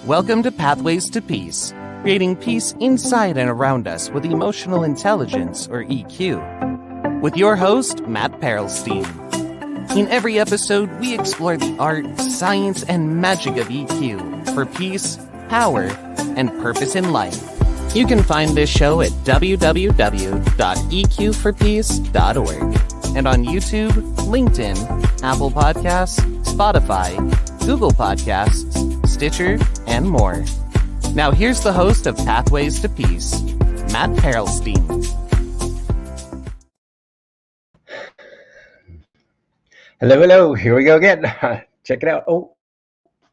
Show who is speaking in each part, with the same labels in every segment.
Speaker 1: Welcome to Pathways to Peace, creating peace inside and around us with emotional intelligence, or EQ. With your host, Matt Perelstein. In every episode, we explore the art, science, and magic of EQ for peace, power, and purpose in life. You can find this show at www.EQ4Peace.org and on YouTube, LinkedIn, Apple Podcasts, Spotify, Google Podcasts, Stitcher, and more. Now here's the host of Pathways to Peace, Matt Perelstein.
Speaker 2: Hello. Here we go again. Check it out. Oh,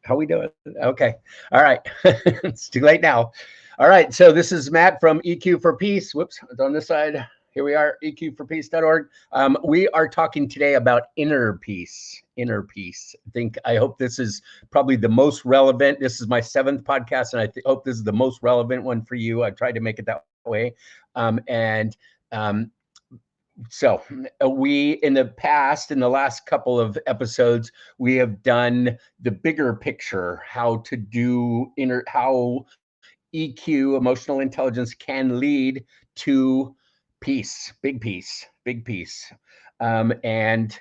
Speaker 2: how we doing? Okay. All right. It's too late now. All right. So this is Matt from EQ4Peace. Whoops, it's on this side. Here we are, EQ4Peace.org. We are talking today about inner peace. Inner peace. I hope this is probably the most relevant. This is my 7th podcast, and I hope this is the most relevant one for you. I tried to make it that way. So we, in the past, in the last couple of episodes, we have done the bigger picture, how EQ, emotional intelligence, can lead to peace, big peace. And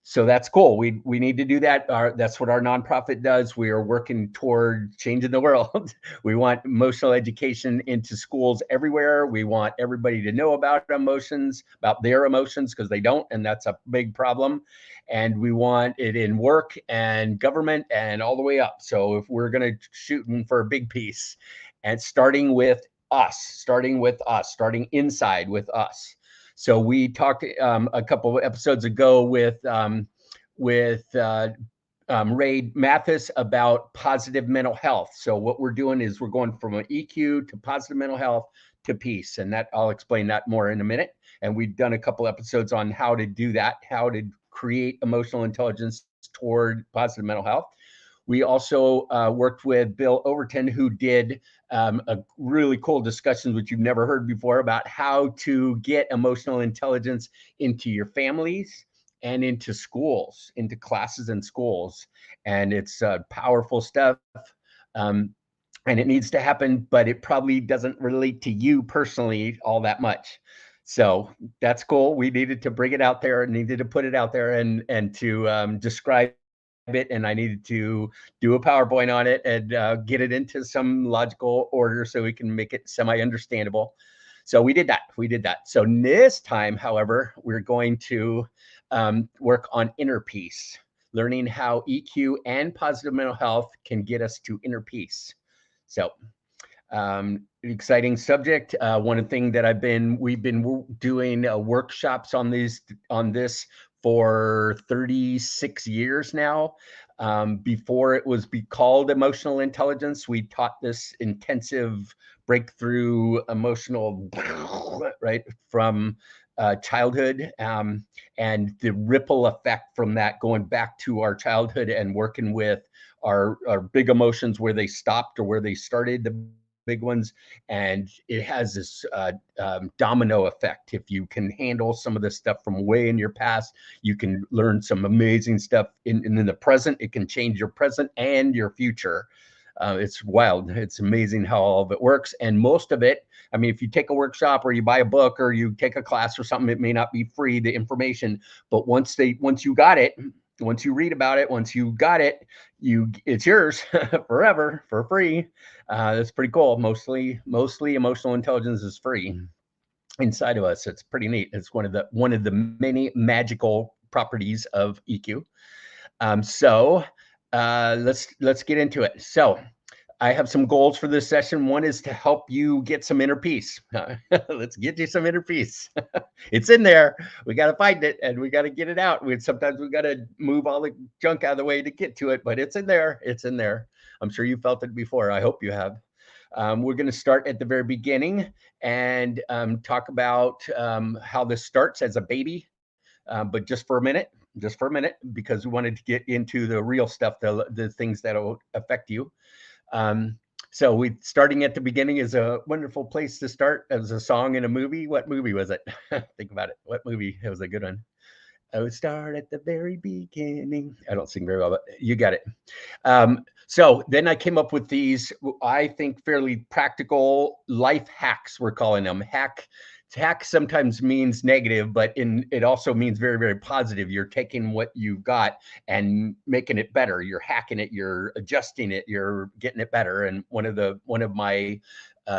Speaker 2: so that's cool. We need to do that. That's what our nonprofit does. We are working toward changing the world. We want emotional education into schools everywhere. We want everybody to know about emotions, about their emotions, because they don't, and that's a big problem. And we want it in work and government and all the way up. So if we're going to shooting for a big piece, and starting inside with us. So we talked a couple of episodes ago with Ray Mathis about positive mental health. So what we're doing is we're going from an EQ to positive mental health to peace, and that I'll explain that more in a minute. And we've done a couple episodes on how to do that, how to create emotional intelligence toward positive mental health. We also worked with Bill Overton, who did a really cool discussion, which you've never heard before, about how to get emotional intelligence into your families and into schools, into classes and schools. And it's powerful stuff. And it needs to happen, but it probably doesn't relate to you personally all that much. So that's cool. We needed to bring it out there, needed to put it out there and to describe it, and I needed to do a PowerPoint on it and get it into some logical order so we can make it semi-understandable. So we did that. So this time, however, we're going to work on inner peace, learning how EQ and positive mental health can get us to inner peace. So exciting subject. One thing that we've been doing workshops on this for 36 years now. Before it was called emotional intelligence, we taught this intensive breakthrough emotional, right, from childhood, and the ripple effect from that going back to our childhood and working with our big emotions, where they stopped or where they started, the big ones. And it has this domino effect. If you can handle some of this stuff from way in your past, you can learn some amazing stuff in the present. It can change your present and your future. It's wild. It's amazing how all of it works. And most of it, I mean, if you take a workshop or you buy a book or you take a class or something, it may not be free, the information, but once you got it, once you read about it, once you got it, it's yours forever for free. That's pretty cool. Mostly emotional intelligence is free inside of us. It's pretty neat. It's one of the many magical properties of EQ. So let's get into it. So I have some goals for this session. One is to help you get some inner peace. Let's get you some inner peace. It's in there. We got to find it and we got to get it out. Sometimes we got to move all the junk out of the way to get to it, but it's in there. It's in there. I'm sure you felt it before. I hope you have. We're going to start at the very beginning and talk about how this starts as a baby, but just for a minute, because we wanted to get into the real stuff, the things that will affect you. So starting at the beginning is a wonderful place to start. As a song in a movie. What movie was it? Think about it. What movie? It was a good one. I would start at the very beginning. I don't sing very well, but you got it. So then I came up with these, I think, fairly practical life hacks. We're calling them hack sometimes means negative, but it also means very, very positive. You're taking what you've got and making it better. You're hacking it, you're adjusting it, you're getting it better. And one of my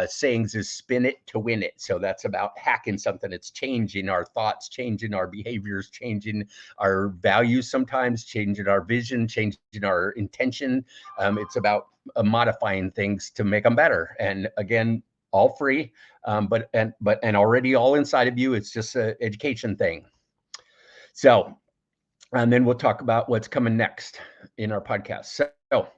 Speaker 2: sayings is spin it to win it. So that's about hacking something. It's changing our thoughts, changing our behaviors, changing our values, sometimes changing our vision, changing our intention. It's about modifying things to make them better. And again, all free, but already all inside of you. It's just an education thing. So, and then we'll talk about what's coming next in our podcast. So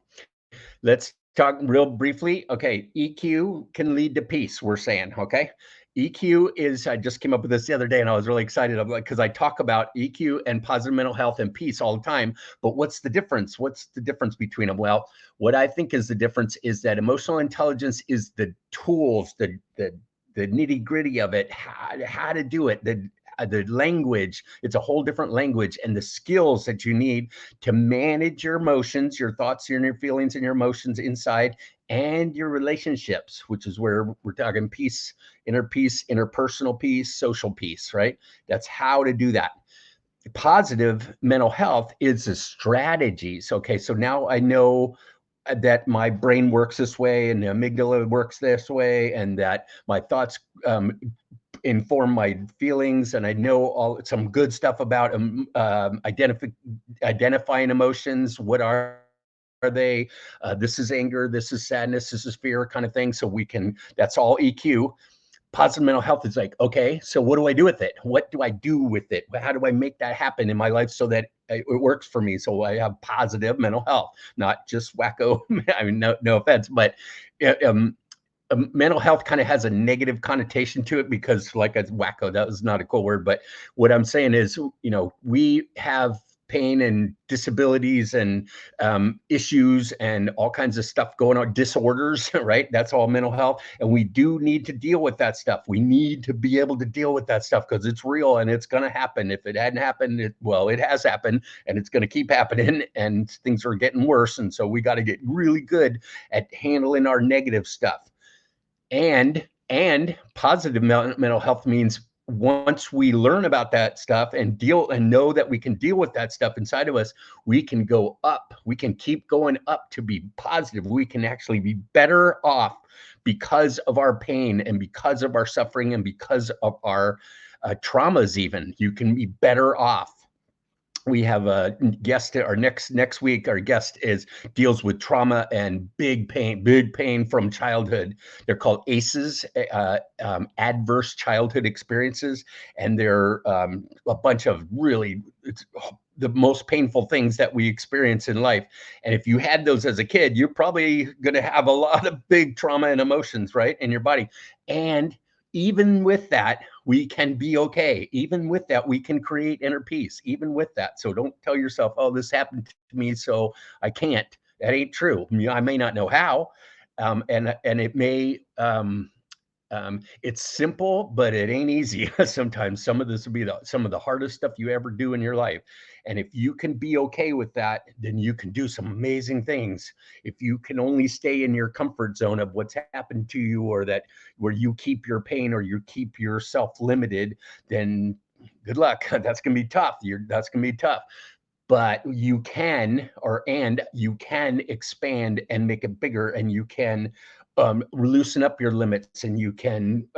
Speaker 2: let's talk real briefly. Okay, EQ can lead to peace, we're saying, okay? EQ is, I just came up with this the other day and I was really excited because I talk about EQ and positive mental health and peace all the time. But what's the difference? What's the difference between them? Well, what I think is the difference is that emotional intelligence is the tools, the nitty gritty of it, how to do it, the language. It's a whole different language, and the skills that you need to manage your emotions, your thoughts, your feelings, and your emotions inside, and your relationships, which is where we're talking peace, inner peace, interpersonal peace, social peace, right? That's how to do that. Positive mental health is the strategies. Okay, so now I know that my brain works this way and the amygdala works this way, and that my thoughts inform my feelings, and I know some good stuff about identifying emotions. What are they? This is anger, this is sadness, this is fear, kind of thing. So that's all EQ. Positive mental health is like, okay, so what do I do with it? What do I do with it? How do I make that happen in my life so that it works for me? So I have positive mental health, not just wacko. I mean, no offense, but mental health kind of has a negative connotation to it because, like, a wacko, that was not a cool word. But what I'm saying is, we have pain and disabilities and issues and all kinds of stuff going on, disorders, right? That's all mental health. And we do need to deal with that stuff. We need to be able to deal with that stuff because it's real and it's going to happen. If it hadn't happened, it has happened, and it's going to keep happening, and things are getting worse. And so we got to get really good at handling our negative stuff. And positive mental health means once we learn about that stuff and know that we can deal with that stuff inside of us, we can go up. We can keep going up to be positive. We can actually be better off because of our pain and because of our suffering and because of our traumas. Even you can be better off. We have a guest. Our next week, our guest deals with trauma and big pain from childhood. They're called ACEs, adverse childhood experiences, and they're a bunch of really the most painful things that we experience in life. And if you had those as a kid, you're probably going to have a lot of big trauma and emotions, right, in your body. And even with that, we can be okay. Even with that, we can create inner peace. Even with that. So don't tell yourself, oh, this happened to me, so I can't. That ain't true. I may not know how. And it may, it's simple, but it ain't easy. Sometimes some of this will be some of the hardest stuff you ever do in your life. And if you can be okay with that, then you can do some amazing things. If you can only stay in your comfort zone of what's happened to you, or that where you keep your pain or you keep yourself limited, then good luck. That's going to be tough. That's going to be tough. But you can expand and make it bigger, and you can loosen up your limits, and you can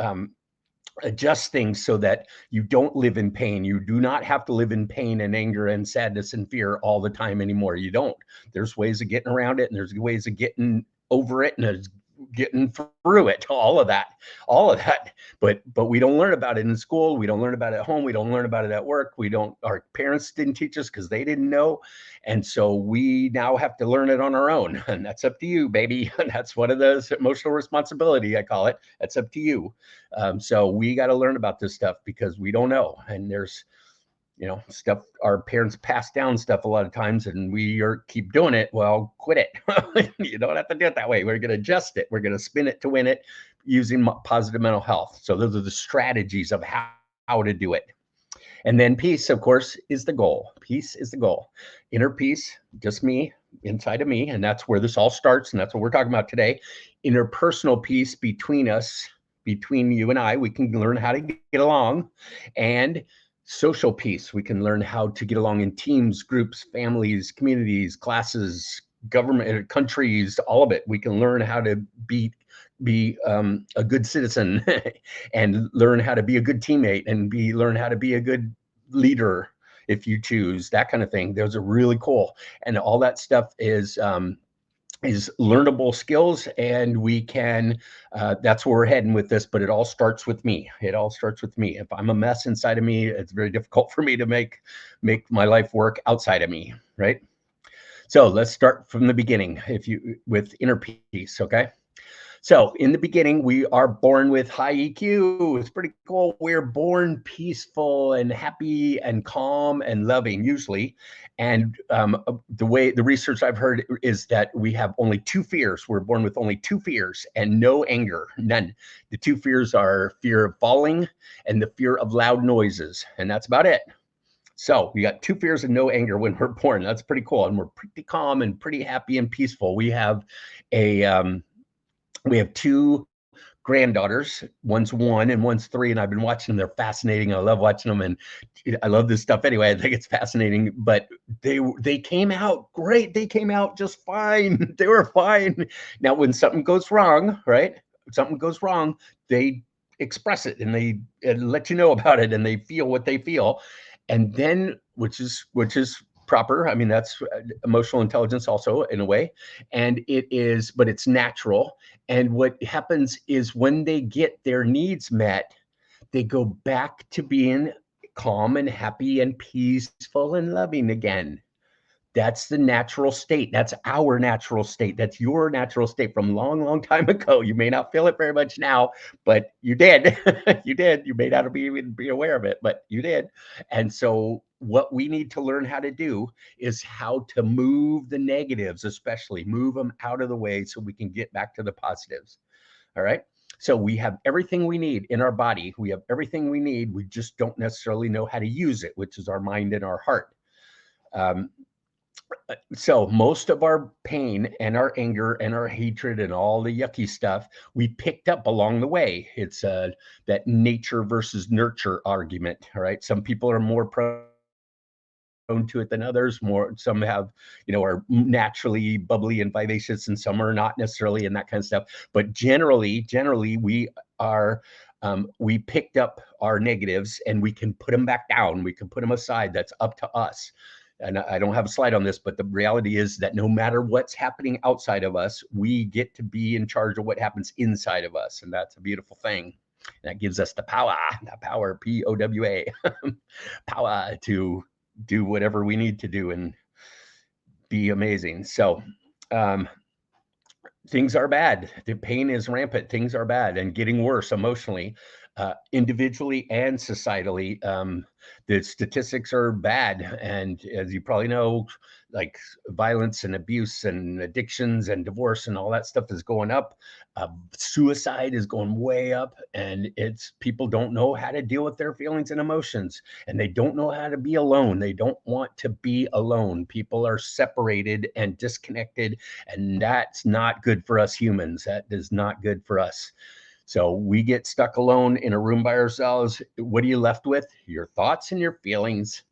Speaker 2: adjust things so that you don't live in pain. You do not have to live in pain and anger and sadness and fear all the time anymore. You don't. There's ways of getting around it, and there's ways of getting over it, and there's getting through it, all of that. But we don't learn about it in school. We don't learn about it at home. We don't learn about it at work. Our parents didn't teach us because they didn't know. And so we now have to learn it on our own. And that's up to you, baby. That's one of those emotional responsibility, I call it. That's up to you. So we got to learn about this stuff because we don't know. And there's, stuff our parents pass down stuff a lot of times, and we keep doing it. Well, quit it. You don't have to do it that way. We're going to adjust it. We're going to spin it to win it using positive mental health. So those are the strategies of how to do it. And then peace, of course, is the goal. Peace is the goal. Inner peace, just me, inside of me, and that's where this all starts, and that's what we're talking about today. Interpersonal peace between us, between you and I. We can learn how to get along, and social peace. We can learn how to get along in teams, groups, families, communities, classes, government, countries, all of it. We can learn how to be a good citizen and learn how to be a good teammate and learn how to be a good leader if you choose, that kind of thing. Those are really cool. And all that stuff is learnable skills, and we can, that's where we're heading with this, but it all starts with me. It all starts with me. If I'm a mess inside of me, it's very difficult for me to make my life work outside of me, right? So let's start from the beginning with inner peace, okay? So in the beginning, we are born with high EQ. It's pretty cool. We're born peaceful and happy and calm and loving, usually. And the research I've heard is that we have only 2 fears. We're born with only 2 fears and no anger, none. The 2 fears are fear of falling and the fear of loud noises. And that's about it. So we got 2 fears and no anger when we're born. That's pretty cool. And we're pretty calm and pretty happy and peaceful. We have 2 granddaughters. One's 1 and one's 3, and I've been watching them. They're fascinating. I love watching them, and I love this stuff anyway. I think it's fascinating. But they came out great. They came out just fine. They were fine. Now, when something goes wrong, right? Something goes wrong, they express it and they let you know about it, and they feel what they feel, and then which is proper. I mean, that's emotional intelligence also in a way, and but it's natural. And what happens is when they get their needs met, they go back to being calm and happy and peaceful and loving again. That's the natural state. That's our natural state. That's your natural state from a long, long time ago. You may not feel it very much now, but you did. You did. You may not even be aware of it, but you did. And so what we need to learn how to do is how to move the negatives, especially move them out of the way so we can get back to the positives. All right. So we have everything we need in our body. We have everything we need. We just don't necessarily know how to use it, which is our mind and our heart. So most of our pain and our anger and our hatred and all the yucky stuff we picked up along the way. It's that nature versus nurture argument. All right. Some people are more prone to it than others. Some have, are naturally bubbly and vivacious, and some are not necessarily, and that kind of stuff. But generally we are we picked up our negatives and we can put them back down. We can put them aside. That's up to us. And I don't have a slide on this, but the reality is that no matter what's happening outside of us, we get to be in charge of what happens inside of us. And that's a beautiful thing. That gives us the power, P-O-W-A, power to do whatever we need to do and be amazing. So things are bad. The pain is rampant. Things are bad and getting worse emotionally, individually and societally. The statistics are bad. And as you probably know, like violence and abuse and addictions and divorce and all that stuff is going up. Suicide is going way up, and people don't know how to deal with their feelings and emotions, and they don't know how to be alone. They don't want to be alone. People are separated and disconnected, and that's not good for us humans. That is not good for us. So we get stuck alone in a room by ourselves. What are you left with? Your thoughts and your feelings.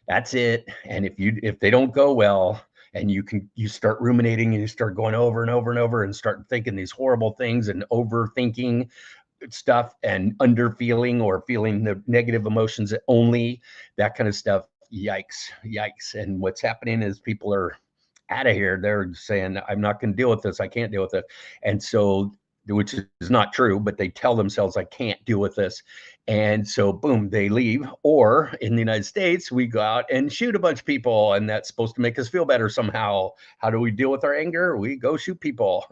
Speaker 2: That's it. And if they don't go well, and you start ruminating and you start going over and over and over and start thinking these horrible things and overthinking stuff and underfeeling or feeling the negative emotions only, that kind of stuff. Yikes. And what's happening is people are out of here. They're saying, I'm not going to deal with this. I can't deal with it. And so, which is not true, but they tell themselves, I can't deal with this. And so, boom, they leave. Or in the United States, we go out and shoot a bunch of people, and that's supposed to make us feel better somehow. How do we deal with our anger? We go shoot people.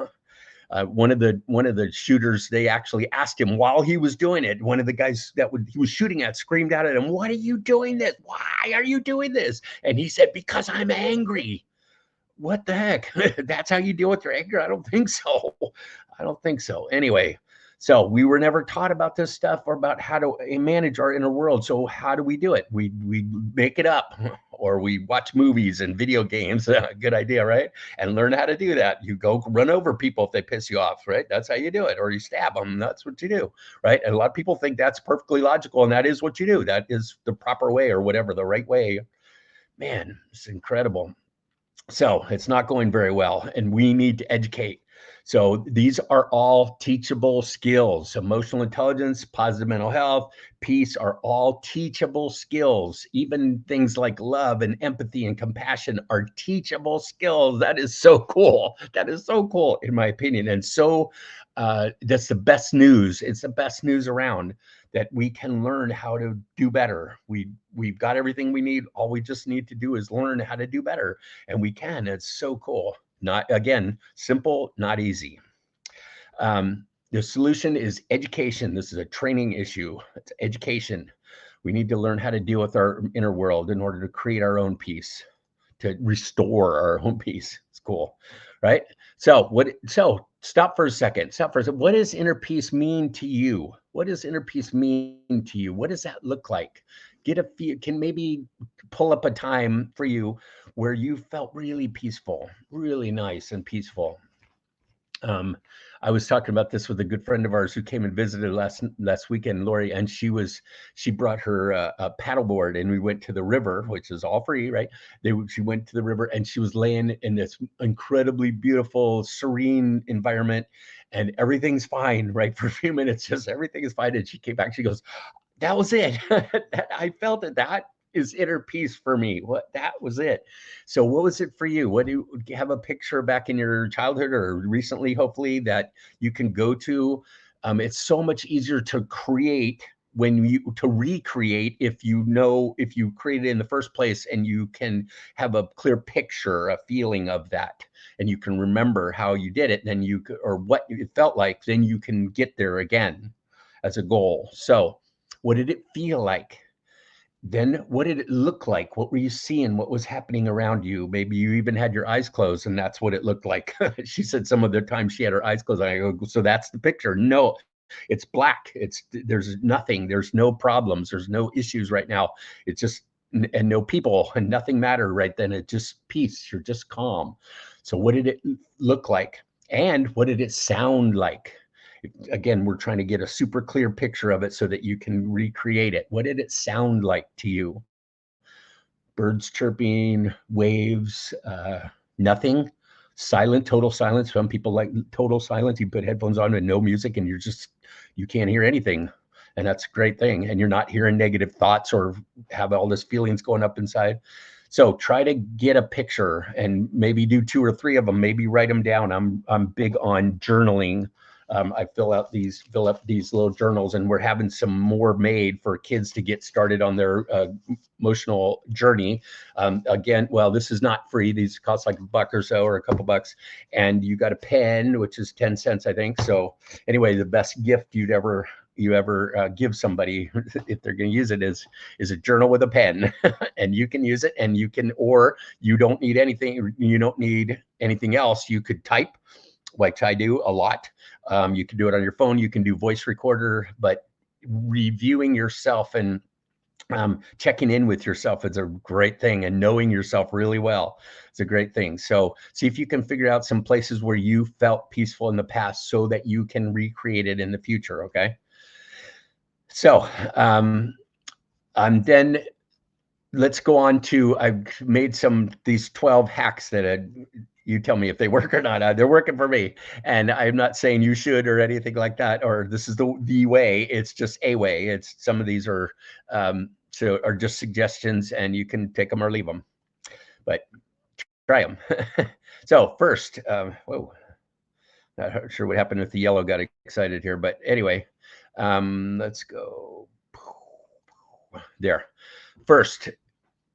Speaker 2: One of the shooters, they actually asked him while he was doing it. One of the guys he was shooting at screamed out at him, "What are you doing this? Why are you doing this?" And he said, "Because I'm angry." What the heck? That's how you deal with your anger? I don't think so. Anyway, So we were never taught about this stuff or about how to manage our inner world. So how do we do it? We make it up, or we watch movies and video games. Good idea, right? And learn how to do that. You go run over people if they piss you off, right? That's how you do it. Or you stab them. That's what you do, right? And a lot of people think that's perfectly logical, and that is what you do. That is the proper way, or whatever, the right way. Man, it's incredible. So it's not going very well, and we need to educate. So these are all teachable skills. Emotional intelligence, positive mental health, peace are all teachable skills. Even things like love and empathy and compassion are teachable skills. That is so cool. That is so cool, in my opinion. And so that's the best news. It's the best news around, that we can learn how to do better. We've got everything we need. All we just need to do is learn how to do better, and we can. It's so cool. Not, again, simple, not easy. The solution is education. This is a training issue. It's education. We need to learn how to deal with our inner world in order to create our own peace, to restore our own peace. It's cool, right? So stop for a second. What does inner peace mean to you? What does inner peace mean to you? What does that look like? Get a feel. Can maybe pull up a time for you where you felt really peaceful, really nice and peaceful. I was talking about this with a good friend of ours who came and visited last weekend, Lori, and she brought her a paddleboard, and we went to the river, which is all free, right? She went to the river, and she was laying in this incredibly beautiful, serene environment, and everything's fine, right? For a few minutes, just everything is fine. And she came back, she goes, "That was it." I felt that is inner peace for me. That was it. So what was it for you? Do you have a picture back in your childhood or recently, hopefully, that you can go to? It's so much easier to create to recreate if you created it in the first place, and you can have a clear picture, a feeling of that, and you can remember how you did it, then or what it felt like, then you can get there again as a goal. So what did it feel like? Then what did it look like? What were you seeing? What was happening around you? Maybe you even had your eyes closed, and that's what it looked like. She said some of the time she had her eyes closed. I go, so that's the picture. No, it's black. There's nothing. There's no problems. There's no issues right now. It's just, and no people, and nothing mattered right then. It's just peace. You're just calm. So what did it look like? And what did it sound like? Again, we're trying to get a super clear picture of it so that you can recreate it. What did it sound like to you? Birds chirping, waves, nothing, silent, total silence. Some people like total silence. You put headphones on and no music, and you can't hear anything. And that's a great thing. And you're not hearing negative thoughts or have all this feelings going up inside. So try to get a picture and maybe do 2 or 3 of them. Maybe write them down. I'm big on journaling. I fill up these little journals, and we're having some more made for kids to get started on their emotional journey. Again, well, this is not free. These cost like $1 or so, or a couple bucks, and you got a pen, which is 10 cents, I think. So anyway, the best gift you ever give somebody, if they're going to use it, is a journal with a pen. And you can use it, and or you don't need anything. You don't need anything else. You could type, like I do a lot. You can do it on your phone. You can do voice recorder, but reviewing yourself and checking in with yourself is a great thing, and knowing yourself really well, it's a great thing. So see if you can figure out some places where you felt peaceful in the past so that you can recreate it in the future. Okay. So then let's go on to, I've made these 12 hacks that you tell me if they work or not. They're working for me, and I'm not saying you should or anything like that, or this is the way. It's just a way. It's some of these are just suggestions, and you can take them or leave them, but try them. So first, whoa, not sure what happened with the yellow. Got excited here, but anyway, let's go there. First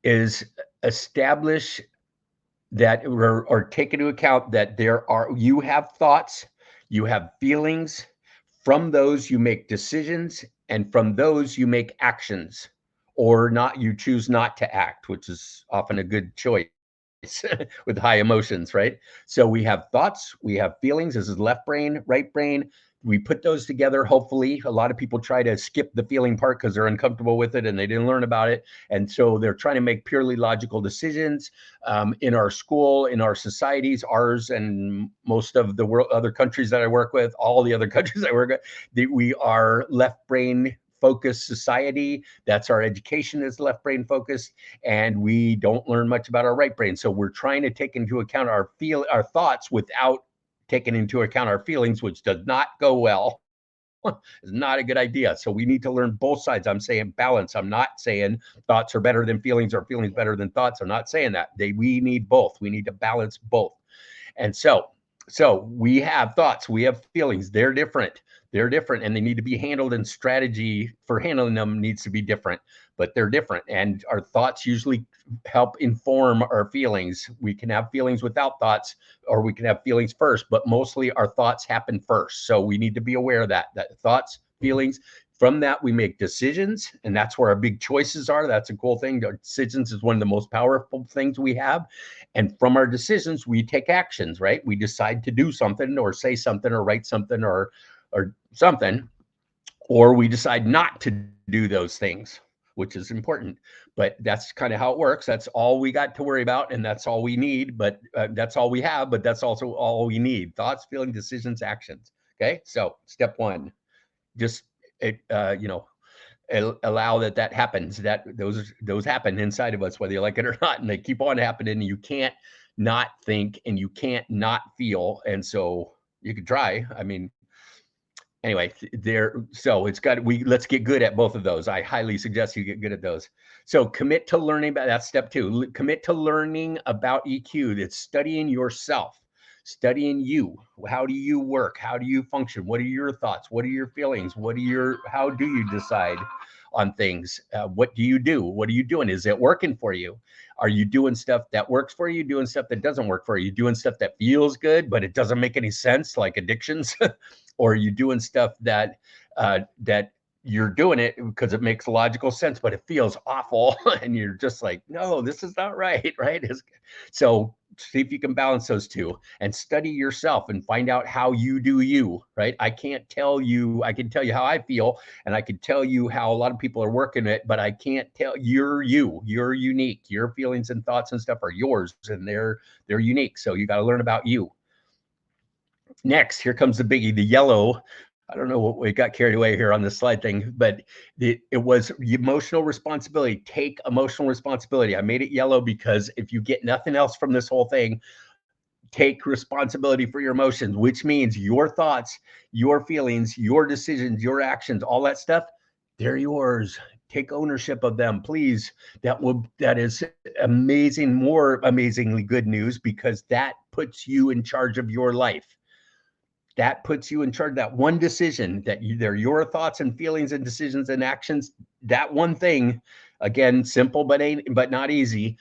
Speaker 2: is establish that, or take into account that you have thoughts, you have feelings. From those you make decisions, and from those you make actions, or not. You choose not to act, which is often a good choice. with high emotions, right? So we have thoughts, we have feelings. This is left brain, right brain. We put those together. Hopefully, a lot of people try to skip the feeling part because they're uncomfortable with it and they didn't learn about it. And so they're trying to make purely logical decisions in our school, in our societies, ours, and most of the world, other countries that I work with, all the other countries I work with, we are left brain focused society. That's our education is left brain focused, and we don't learn much about our right brain. So we're trying to take into account our thoughts without taking into account our feelings, which does not go well. It's not a good idea. So we need to learn both sides. I'm saying balance. I'm not saying thoughts are better than feelings or feelings better than thoughts. I'm not saying that. We need both. We need to balance both. And so we have thoughts, we have feelings. They're different. They're different, and they need to be handled, and strategy for handling them needs to be different, but they're different. And our thoughts usually help inform our feelings. We can have feelings without thoughts, or we can have feelings first, but mostly our thoughts happen first. So we need to be aware of that thoughts, feelings, from that we make decisions, and that's where our big choices are. That's a cool thing. Our decisions is one of the most powerful things we have. And from our decisions, we take actions, right? We decide to do something or say something or write something or something, or we decide not to do those things, which is important. But that's kind of how it works. That's all we got to worry about, and that's all we need. But that's all we have, but that's also all we need. Thoughts, feelings, decisions, actions. Okay, so step one, just allow that happens, that those happen inside of us, whether you like it or not, and they keep on happening. You can't not think, and you can't not feel. And so you could try. I mean, anyway, let's get good at both of those. I highly suggest you get good at those. So commit to learning about, that's step two. Commit to learning about EQ. It's studying yourself, studying you. How do you work? How do you function? What are your thoughts? What are your feelings? How do you decide on things? What do you do? What are you doing? Is it working for you? Are you doing stuff that works for you? Doing stuff that doesn't work for you? Doing stuff that feels good, but it doesn't make any sense, like addictions? Or are you doing stuff that you're doing it because it makes logical sense, but it feels awful, and you're just like, no, this is not right, right? So see if you can balance those two, and study yourself and find out how you do you, right? I can tell you how I feel, and I can tell you how a lot of people are working it, but I can't tell you're unique. Your feelings and thoughts and stuff are yours, and they're unique. So you got to learn about you. Next, here comes the biggie, the yellow. I don't know what we got carried away here on this slide thing, but it was emotional responsibility. Take emotional responsibility. I made it yellow because if you get nothing else from this whole thing, take responsibility for your emotions, which means your thoughts, your feelings, your decisions, your actions, all that stuff, they're yours. Take ownership of them, please. That is amazing, more amazingly good news, because that puts you in charge of your life. That puts you in charge. That one decision, they're your thoughts and feelings and decisions and actions. That one thing, again, simple but not easy,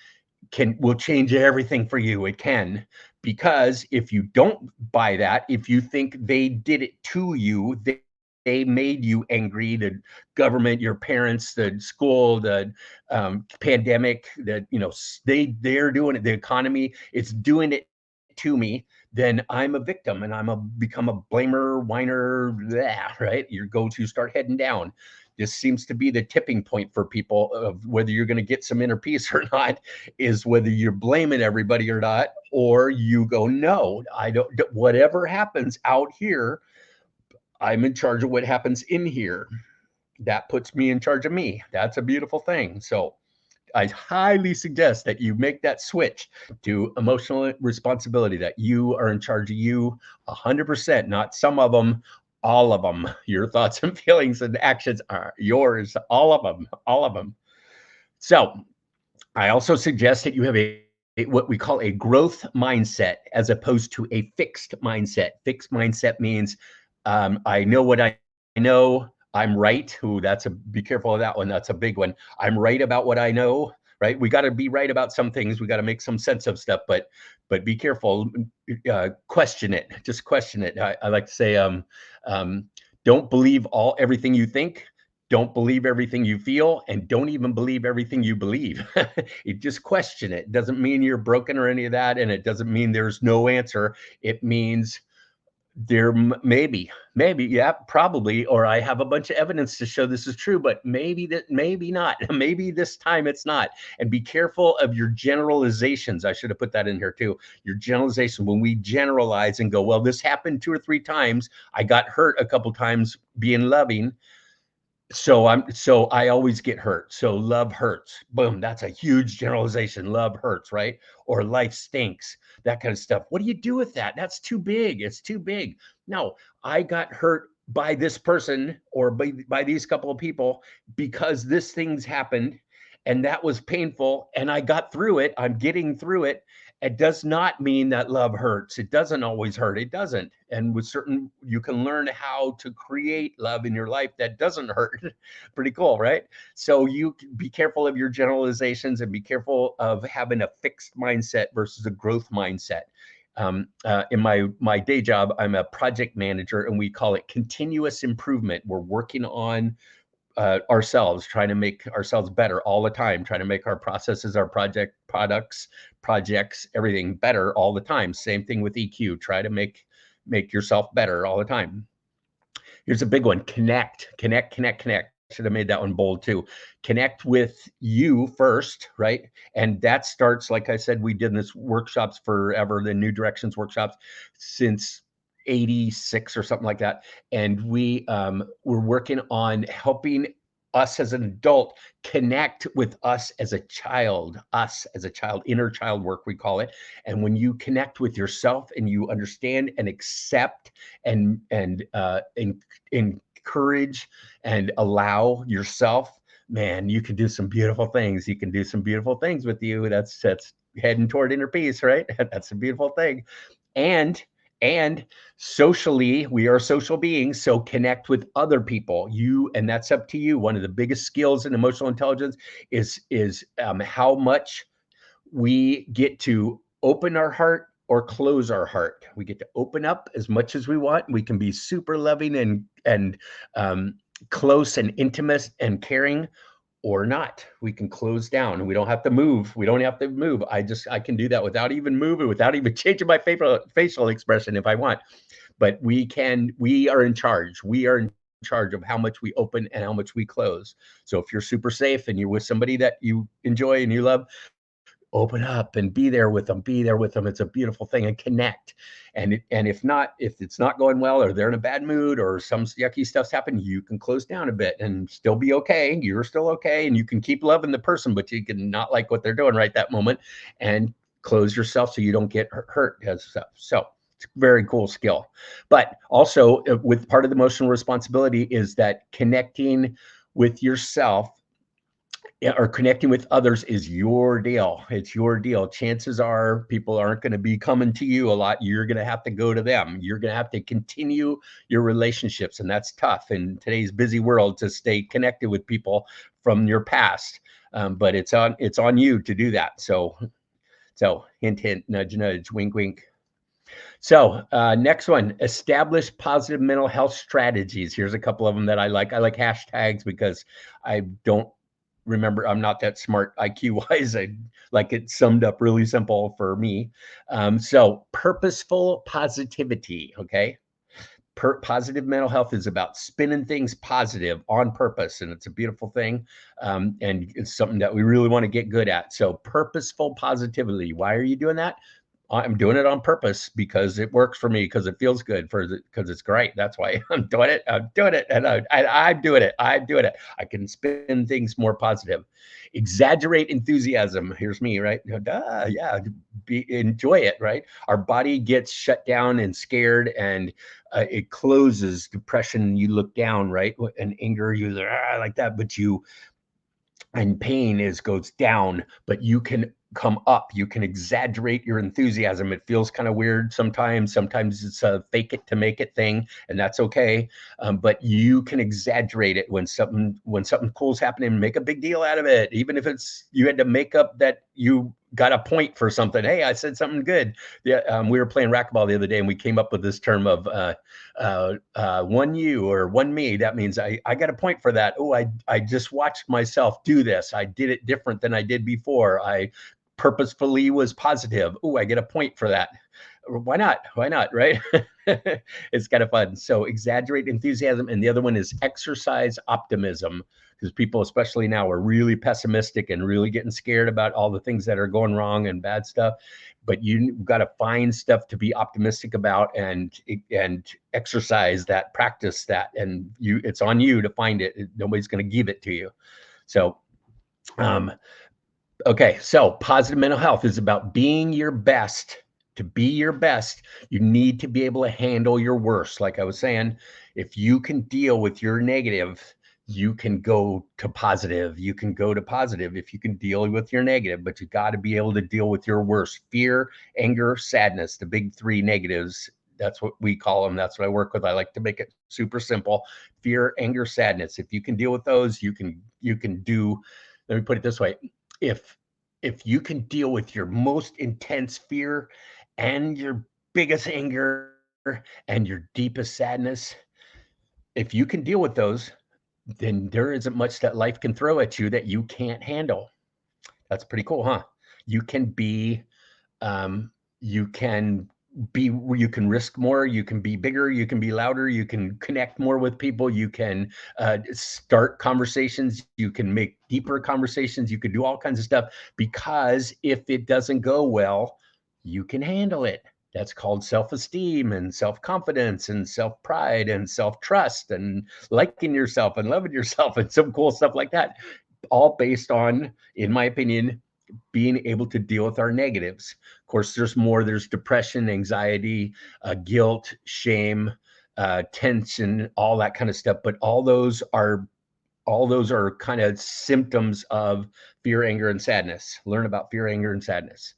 Speaker 2: will change everything for you. It can, because if you don't buy that, if you think they did it to you, they made you angry, the government, your parents, the school, the pandemic, they're doing it, the economy, it's doing it to me, then I'm a victim, and become a blamer, whiner, right? Your go-to start heading down. This seems to be the tipping point for people of whether you're going to get some inner peace or not, is whether you're blaming everybody or not, or you go, no, I don't, whatever happens out here, I'm in charge of what happens in here. That puts me in charge of me. That's a beautiful thing. So I highly suggest that you make that switch to emotional responsibility, that you are in charge of you 100%, not some of them, all of them. Your thoughts and feelings and actions are yours, all of them. So I also suggest that you have what we call a growth mindset as opposed to a fixed mindset. Fixed mindset means I know what I know. I'm right. Ooh, be careful of that one. That's a big one. I'm right about what I know, right? We got to be right about some things. We got to make some sense of stuff, but be careful. Question it. Just question it. I like to say, don't believe everything you think. don't believe everything you feel, and don't even believe everything you believe. You just question it. It doesn't mean you're broken or any of that, and it doesn't mean there's no answer. It means there maybe, yeah, probably, or I have a bunch of evidence to show this is true, but maybe not. Maybe this time it's not. And be careful of your generalizations. I should have put that in here too. Your generalization, when we generalize and go, well, this happened 2 or 3 times, I got hurt a couple times being loving, so I always get hurt. So love hurts. Boom. That's a huge generalization. Love hurts, right? Or life stinks, that kind of stuff. What do you do with that? That's too big. It's too big. No, I got hurt by this person or by these couple of people because this thing's happened and that was painful and I got through it. I'm getting through it. It does not mean that love hurts. It doesn't always hurt. It doesn't. And with certain, you can learn how to create love in your life that doesn't hurt. Pretty cool, right? So you be careful of your generalizations and be careful of having a fixed mindset versus a growth mindset. In my day job, I'm a project manager and we call it continuous improvement. We're working on ourselves, trying to make ourselves better all the time, trying to make our processes, our projects, everything better all the time. Same thing with EQ. Try to make yourself better all the time. Here's a big one: connect. Should have made that one bold too. Connect with you first, right? And that starts, like I said, we did this workshops forever, the New Directions workshops since 86 or something like that. And we're working on helping us as an adult connect with us as a child, inner child work, we call it. And when you connect with yourself and you understand and accept and encourage and allow yourself, man, you can do some beautiful things. You can do some beautiful things with you. That's heading toward inner peace, right? That's a beautiful thing. And socially, we are social beings, so connect with other people. And that's up to you. One of the biggest skills in emotional intelligence is how much we get to open our heart or close our heart. We get to open up as much as we want. We can be super loving and close and intimate and caring, or not. We can close down and we don't have to move. I can do that without even moving, without even changing my facial expression if I want. But we are in charge. We are in charge of how much we open and how much we close. So if you're super safe and you're with somebody that you enjoy and you love, open up and be there with them. It's a beautiful thing, and connect. And if it's not going well, or they're in a bad mood, or some yucky stuff's happened, you can close down a bit and still be okay. You're still okay. And you can keep loving the person, but you can not like what they're doing right that moment, and close yourself so you don't get hurt as stuff. So it's a very cool skill. But also with part of the emotional responsibility is that connecting with yourself or connecting with others is your deal. It's your deal. Chances are people aren't going to be coming to you a lot. You're going to have to go to them. You're going to have to continue your relationships. And that's tough in today's busy world to stay connected with people from your past. But it's on you to do that. So hint, hint, nudge, nudge, wink, wink. So next one, establish positive mental health strategies. Here's a couple of them that I like. I like hashtags because I don't remember, I'm not that smart IQ wise. I like it summed up really simple for me. So purposeful positivity. Okay. Positive mental health is about spinning things positive on purpose. And it's a beautiful thing. And it's something that we really want to get good at. So purposeful positivity. Why are you doing that? I'm doing it on purpose because it works for me, because it feels good, because it's great. That's why I'm doing it. I'm doing it. And I'm doing it. I'm doing it. I can spin things more positive. Exaggerate enthusiasm. Here's me, right? Yeah. Enjoy it, right? Our body gets shut down and scared, and it closes. Depression, you look down, right? And anger, you like that, and pain goes down, but you can come up. You can exaggerate your enthusiasm. It feels kind of weird sometimes. Sometimes it's a fake it to make it thing, and that's okay. But you can exaggerate it when something cool's happening. Make a big deal out of it, even if it's you had to make up that you got a point for something. Hey, I said something good. Yeah, we were playing racquetball the other day, and we came up with this term of one you or one me. That means I got a point for that. Oh, I just watched myself do this. I did it different than I did before. I purposefully was positive. Oh, I get a point for that. Why not? Why not? Right? It's kind of fun. So exaggerate enthusiasm. And the other one is exercise optimism, because people, especially now, are really pessimistic and really getting scared about all the things that are going wrong and bad stuff. But you've got to find stuff to be optimistic about and exercise that, practice that. And it's on you to find it. Nobody's going to give it to you. So, okay, so positive mental health is about being your best. To be your best, you need to be able to handle your worst. Like I was saying, if you can deal with your negative, you can go to positive. You can go to positive if you can deal with your negative, but you got to be able to deal with your worst. Fear, anger, sadness, the big three negatives. That's what we call them. That's what I work with. I like to make it super simple. Fear, anger, sadness. If you can deal with those, you can do, let me put it this way. If you can deal with your most intense fear and your biggest anger and your deepest sadness, if you can deal with those, then there isn't much that life can throw at you that you can't handle. That's pretty cool, huh? You can be, you can risk more, you can be bigger, you can be louder, you can connect more with people, you can start conversations, you can make deeper conversations, you can do all kinds of stuff, because if it doesn't go well, you can handle it. That's called self-esteem and self-confidence and self-pride and self-trust and liking yourself and loving yourself and some cool stuff like that, all based on, in my opinion, being able to deal with our negatives. Of course, there's more. There's depression, anxiety, guilt, shame, tension, all that kind of stuff. But all those are kind of symptoms of fear, anger, and sadness. Learn about fear, anger, and sadness.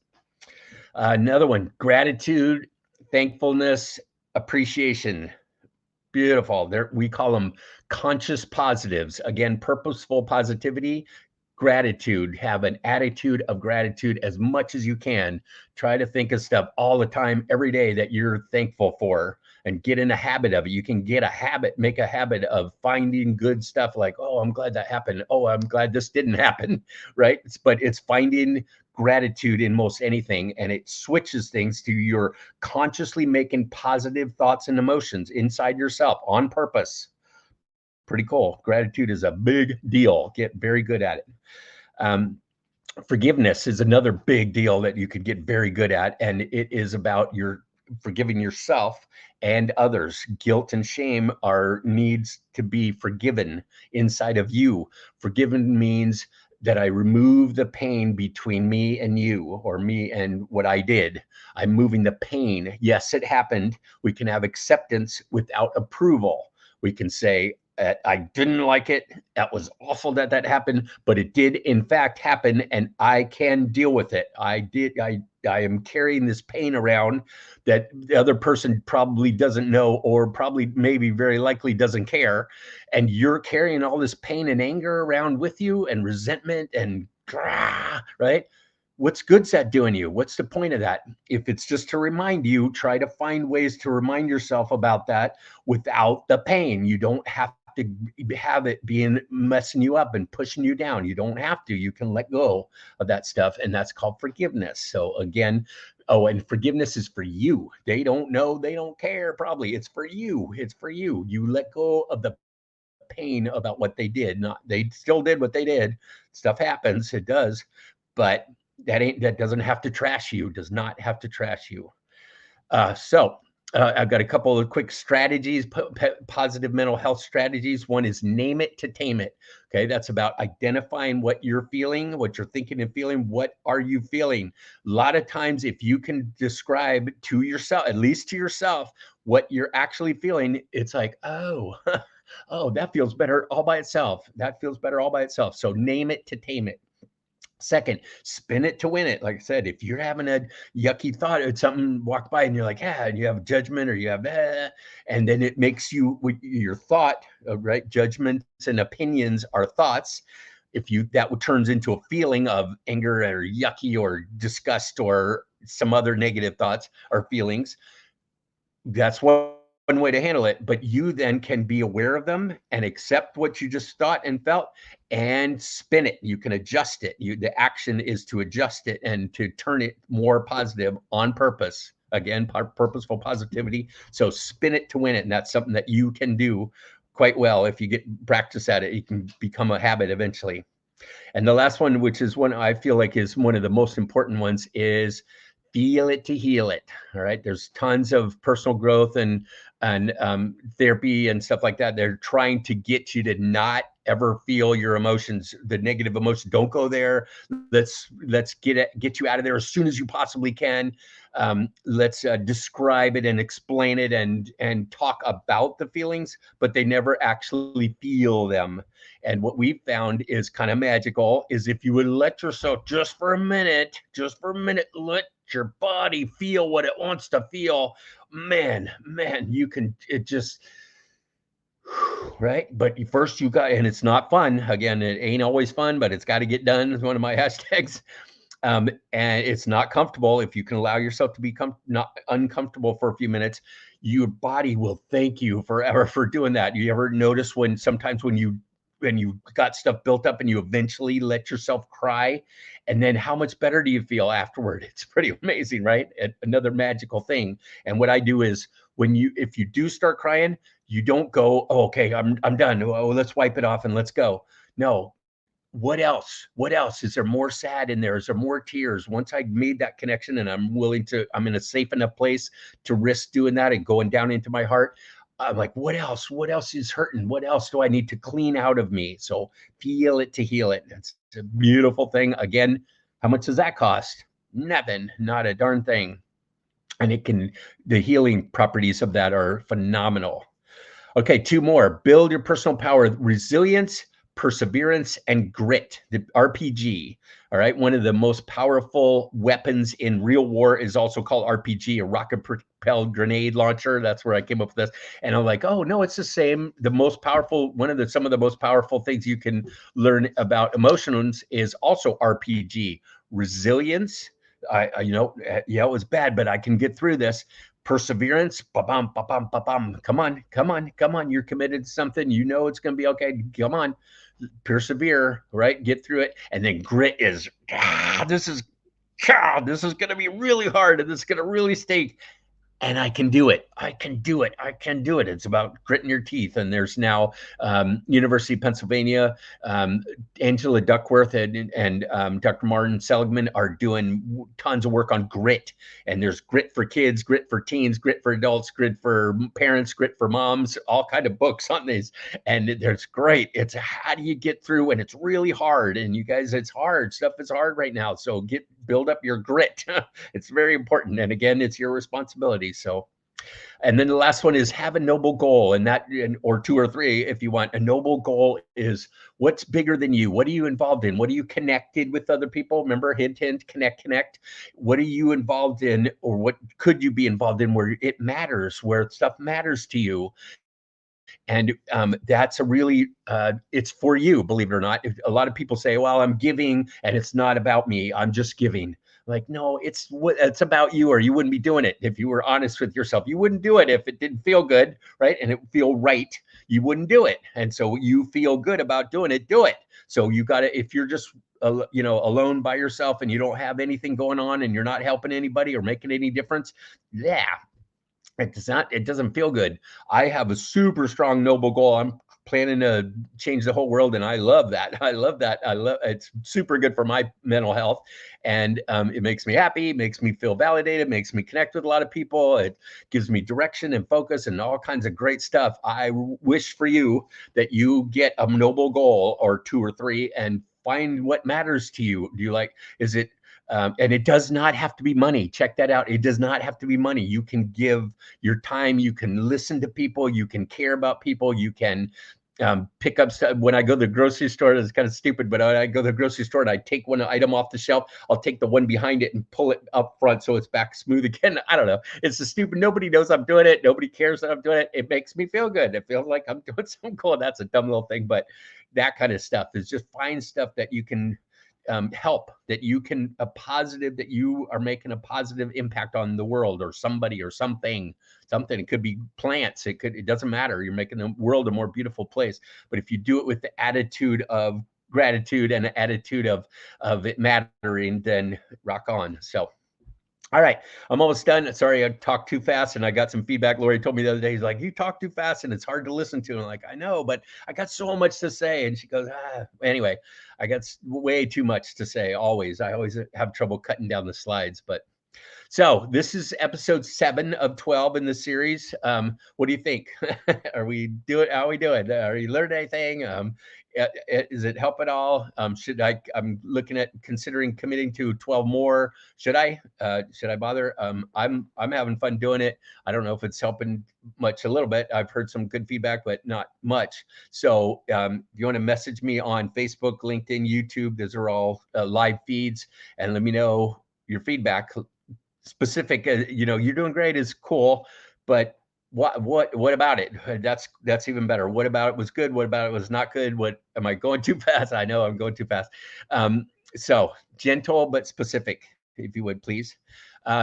Speaker 2: Another one: gratitude, thankfulness, appreciation. Beautiful. There, we call them conscious positives. Again, purposeful positivity, gratitude. Have an attitude of gratitude as much as you can. Try to think of stuff all the time, every day, that you're thankful for, and get in a habit of it. You can make a habit of finding good stuff, like, oh, I'm glad that happened. Oh, I'm glad this didn't happen, right? But it's finding gratitude in most anything, and it switches things to your consciously making positive thoughts and emotions inside yourself on purpose. Pretty cool. Gratitude is a big deal. Get very good at it. Forgiveness is another big deal that you could get very good at, and it is about your forgiving yourself and others. Guilt and shame are needs to be forgiven inside of you. Forgiven means that I remove the pain between me and you, or me and what I did. I'm moving the pain. Yes, it happened. We can have acceptance without approval. We can say, I didn't like it. That was awful that happened, but it did in fact happen, and I can deal with it. I am carrying this pain around that the other person probably doesn't know, or probably maybe very likely doesn't care. And you're carrying all this pain and anger around with you, and resentment and right? What's good's that doing you? What's the point of that? If it's just to remind you, try to find ways to remind yourself about that without the pain. You don't have to have it being messing you up and pushing you down. You don't have to. You can let go of that stuff, and that's called forgiveness. So again, oh, and forgiveness is for you. They don't know, they don't care, probably. It's for you. It's for you. You let go of the pain about what they did. Not, they still did what they did. Stuff happens, it does, but that doesn't have to trash you. Does not have to trash you. I've got a couple of quick strategies, positive mental health strategies. One is name it to tame it. Okay, that's about identifying what you're feeling, what you're thinking and feeling. What are you feeling? A lot of times, if you can describe to yourself, at least to yourself, what you're actually feeling, it's like, oh, oh, that feels better all by itself. That feels better all by itself. So name it to tame it. Second, spin it to win it. Like I said, if you're having a yucky thought or something walked by and you're like, yeah, and you have judgment or you have, and then it makes you, your thought, right? Judgments and opinions are thoughts. If you, that turns into a feeling of anger or yucky or disgust or some other negative thoughts or feelings, that's one way to handle it. But you then can be aware of them and accept what you just thought and felt and spin it. You can adjust it. The action is to adjust it and to turn it more positive on purpose. Again, purposeful positivity. So spin it to win it. And that's something that you can do quite well. If you get practice at it, you can become a habit eventually. And the last one, which is one I feel like is one of the most important ones, is feel it to heal it. All right. There's tons of personal growth and therapy and stuff like that. They're trying to get you to not ever feel your emotions, the negative emotions. Don't go there. Let's get you out of there as soon as you possibly can. Let's describe it and explain it and talk about the feelings, but they never actually feel them. And what we found is kind of magical is if you would let yourself just for a minute, let your body feel what it wants to feel, man, you can, it just, right? But first you got, and it's not fun. Again, it ain't always fun, but it's got to get done is one of my hashtags. And it's not comfortable. If you can allow yourself to be not uncomfortable for a few minutes, your body will thank you forever for doing that. You ever notice when sometimes when you got stuff built up and you eventually let yourself cry, and then how much better do you feel afterward? It's pretty amazing, right? Another magical thing. And what I do is if you do start crying, you don't go, oh, okay, I'm done. Oh, let's wipe it off and let's go. No. What else? What else? Is there more sad in there? Is there more tears? Once I made that connection and I'm in a safe enough place to risk doing that and going down into my heart, I'm like, what else? What else is hurting? What else do I need to clean out of me? So feel it to heal it. It's a beautiful thing. Again, how much does that cost? Nothing, not a darn thing. And the healing properties of that are phenomenal. Okay, two more. Build your personal power, resilience, perseverance, and grit, the RPG. All right, one of the most powerful weapons in real war is also called RPG, a rocket propelled grenade launcher. That's where I came up with this. And I'm like, oh no, it's the same. The most powerful, some of the most powerful things you can learn about emotions is also RPG. Resilience. Yeah, it was bad, but I can get through this. Perseverance, ba-bum, ba-bum, ba-bum. Come on. You're committed to something. You know it's going to be okay. Come on. Persevere, right? Get through it. And then grit is, this is going to be really hard and this is going to really stink. And I can do it. It's about gritting your teeth. And there's now University of Pennsylvania, Angela Duckworth and Dr. Martin Seligman are doing tons of work on grit. And there's grit for kids, grit for teens, grit for adults, grit for parents, grit for moms, all kind of books on these. And there's great. It's how do you get through when it's really hard? And you guys, it's hard. Stuff is hard right now. So build up your grit. It's very important. And again, it's your responsibility. So, and then the last one is have a noble goal, or two or three if you want. A noble goal is what's bigger than you. What are you involved in? What are you connected with other people? Remember, hint, connect. What are you involved in, or what could you be involved in where it matters, where stuff matters to you? And that's a really, it's for you, believe it or not. A lot of people say, well, I'm giving and it's not about me. I'm just giving. Like, no, it's about you, or you wouldn't be doing it. If you were honest with yourself, you wouldn't do it if it didn't feel good, right? And it would feel right, you wouldn't do it. And so you feel good about doing it, do it. So you got to, if you're just, alone by yourself and you don't have anything going on and you're not helping anybody or making any difference, yeah, it doesn't feel good. I have a super strong noble goal. I'm planning to change the whole world. And I love that. It's super good for my mental health. And it makes me happy, makes me feel validated, makes me connect with a lot of people. It gives me direction and focus and all kinds of great stuff. I wish for you that you get a noble goal or two or three and find what matters to you. Is it, and it does not have to be money. Check that out. It does not have to be money. You can give your time. You can listen to people. You can care about people. You can pick up stuff. When I go to the grocery store, it's kind of stupid, but when I go to the grocery store and I take one item off the shelf, I'll take the one behind it and pull it up front so it's back smooth again. I don't know. It's just stupid. Nobody knows I'm doing it. Nobody cares that I'm doing it. It makes me feel good. It feels like I'm doing something cool. That's a dumb little thing, but that kind of stuff is just find stuff that you can help, that you can that you are making a positive impact on the world or somebody or something. It could be plants. It doesn't matter. You're making the world a more beautiful place. But if you do it with the attitude of gratitude and the attitude of it mattering, then rock on. So, all right, I'm almost done. Sorry, I talked too fast and I got some feedback. Lori told me the other day, he's like, you talk too fast and it's hard to listen to. And I'm like, I know, but I got so much to say. And she goes, anyway, I got way too much to say always. I always have trouble cutting down the slides, but so this is episode 7 of 12 in the series. What do you think? How are we doing? Are you learning anything? Is it help at all? I'm looking at considering committing to 12 more. Should I bother? I'm having fun doing it. I don't know if it's helping much. A little bit. I've heard some good feedback, but not much. So if you want to message me on Facebook, LinkedIn, YouTube, those are all live feeds, and let me know your feedback. Specific, you're doing great is cool, but what about it? That's even better. What about it was good? What about it was not good? What am I going too fast? I know I'm going too fast. So gentle but specific, if you would please.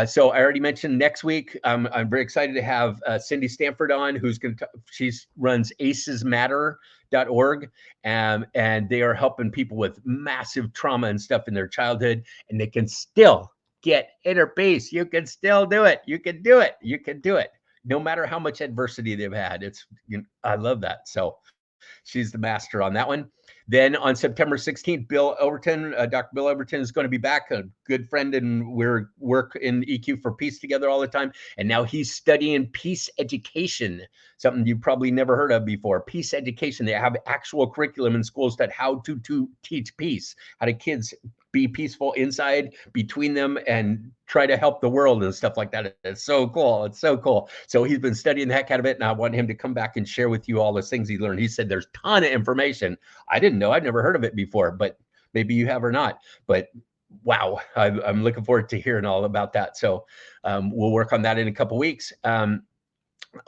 Speaker 2: So I already mentioned next week. I'm very excited to have Cindy Stanford on, she runs acesmatter.org, and they are helping people with massive trauma and stuff in their childhood, and they can still get inner peace. You can still do it. You can do it. You can do it. No matter how much adversity they've had. I love that. So she's the master on that one. Then on September 16th, Dr. Bill Overton is going to be back, a good friend, and we're work in EQ4InnerPeace together all the time. And now he's studying peace education, something you probably never heard of before. Peace education. They have actual curriculum in schools that how to teach peace, how do kids be peaceful inside, between them, and try to help the world and stuff like that. It's so cool. It's so cool. So he's been studying the heck out of it, and I want him to come back and share with you all the things he learned. He said there's a ton of information. I didn't know. I've never heard of it before, but maybe you have or not. But wow, I'm looking forward to hearing all about that. So we'll work on that in a couple weeks.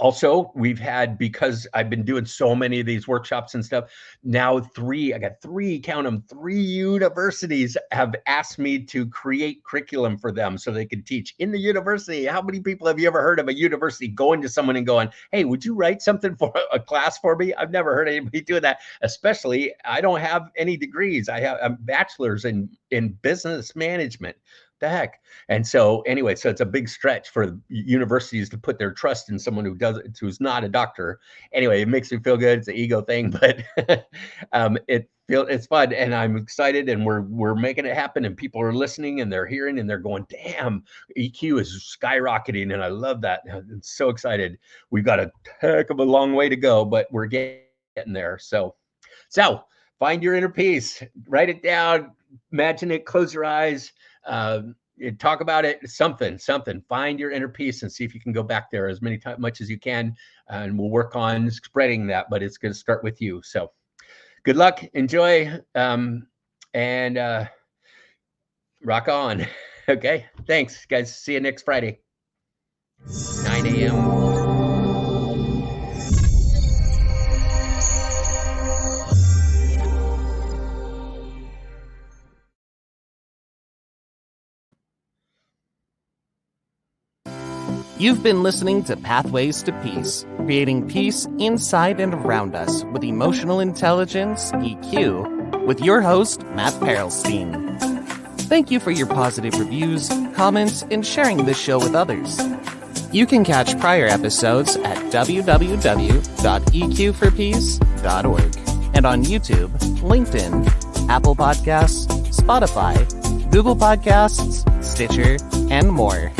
Speaker 2: Also, we've had, because I've been doing so many of these workshops and stuff, now count them, 3 universities have asked me to create curriculum for them so they can teach in the university. How many people have you ever heard of a university going to someone and going, hey, would you write something for a class for me? I've never heard anybody do that. Especially, I don't have any degrees. I have a bachelor's in business management. The heck. And so anyway, so it's a big stretch for universities to put their trust in someone who's not a doctor. Anyway, it makes me feel good. It's an ego thing, but it's fun, and I'm excited, and we're making it happen, and people are listening, and they're hearing, and they're going, damn, EQ is skyrocketing, and I love that. I'm so excited. We've got a heck of a long way to go, but we're getting there. So find your inner peace, write it down, imagine it, close your eyes, talk about it, something, find your inner peace and see if you can go back there as much as you can. And we'll work on spreading that, but it's going to start with you. So good luck, enjoy, and rock on. Okay. Thanks guys. See you next Friday, 9 a.m.
Speaker 1: You've been listening to Pathways to Peace, creating peace inside and around us with emotional intelligence, EQ, with your host, Matt Perelstein. Thank you for your positive reviews, comments, and sharing this show with others. You can catch prior episodes at www.EQ4Peace.org and on YouTube, LinkedIn, Apple Podcasts, Spotify, Google Podcasts, Stitcher, and more.